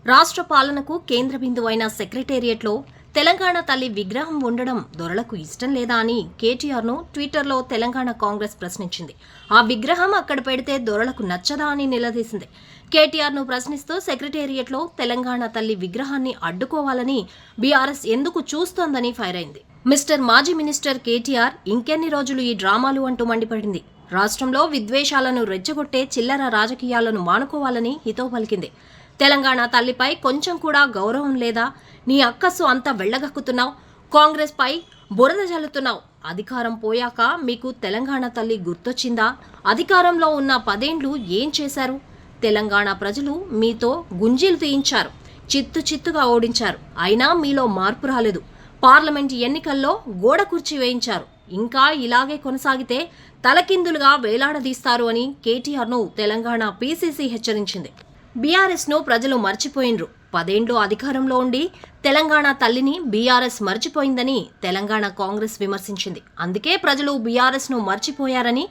రాష్ట్ర పాలనకు కేంద్ర బిందువైన సెక్రటేరియట్లో తెలంగాణ తల్లి విగ్రహం ఉండడం దొరలకు ఇష్టం లేదా అని కేటీఆర్ను ట్విట్టర్లో తెలంగాణ కాంగ్రెస్ ప్రశ్నించింది. ఆ విగ్రహం అక్కడ పెడితే దొరలకు నచ్చదా అని నిలదీసింది. కేటీఆర్ను ప్రశ్నిస్తూ సెక్రటేరియట్లో తెలంగాణ తల్లి విగ్రహాన్ని అడ్డుకోవాలని బీఆర్ఎస్ ఎందుకు చూస్తోందని ఫైర్ అయింది. మాజీ మినిస్టర్ కేటీఆర్ ఇంకెన్ని రోజులు ఈ డ్రామాలు అంటూ మండిపడింది. రాష్ట్రంలో విద్వేషాలను రెచ్చగొట్టే చిల్లర రాజకీయాలను మానుకోవాలని హితవు పలికింది. తెలంగాణ తల్లిపై కొంచెం కూడా గౌరవం లేదా? నీ అక్కసు అంత వెళ్లగక్కుతున్నావు, కాంగ్రెస్ పై బురద జల్లుతున్నావు. అధికారం పోయాక మీకు తెలంగాణ తల్లి గుర్తొచ్చిందా? అధికారంలో ఉన్న 10 ఏళ్లు ఏం చేశారు? తెలంగాణ ప్రజలు మీతో గుంజీలు తీయించారు, చిత్తుగా ఓడించారు. అయినా మీలో మార్పు రాలేదు. పార్లమెంటు ఎన్నికల్లో గోడ కుర్చీ వేయించారు. ఇంకా ఇలాగే కొనసాగితే తలకిందులుగా వేలాడదీస్తారు అని కేటీఆర్ను తెలంగాణ పీసీసీ హెచ్చరించింది. బీఆర్ఎస్ను ప్రజలు మర్చిపోయినరు. 10 ఏళ్లు అధికారంలో ఉండి తెలంగాణ తల్లిని బీఆర్ఎస్ మర్చిపోయిందని తెలంగాణ కాంగ్రెస్ విమర్శించింది. అందుకే ప్రజలు బీఆర్ఎస్ను మర్చిపోయారని,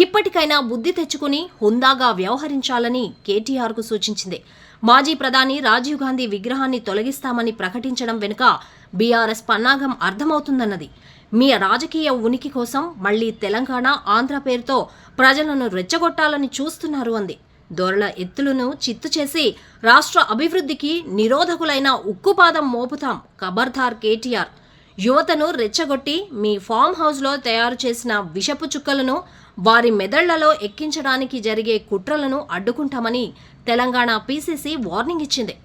ఇప్పటికైనా బుద్ధి తెచ్చుకుని హుందాగా వ్యవహరించాలని కేటీఆర్కు సూచించింది. మాజీ ప్రధాని రాజీవ్ గాంధీ విగ్రహాన్ని తొలగిస్తామని ప్రకటించడం వెనుక బీఆర్ఎస్ పన్నాగం అర్థమవుతుందన్నది. మీ రాజకీయ ఉనికి కోసం మళ్లీ తెలంగాణ, ఆంధ్ర పేరుతో ప్రజలను రెచ్చగొట్టాలని చూస్తున్నారు అంది. దొరల ఎత్తులను చిత్తు చేసి రాష్ట్ర అభివృద్ధికి నిరోధకులైన ఉక్కుపాదం మోపుతాం ఖబర్దార్ కేటీఆర్. యువతను రెచ్చగొట్టి మీ ఫామ్ హౌస్లో తయారు చేసిన విషపు చుక్కలను వారి మెదళ్లలో ఎక్కించడానికి జరిగే కుట్రలను అడ్డుకుంటామని తెలంగాణ పీసీసీ వార్నింగ్ ఇచ్చింది.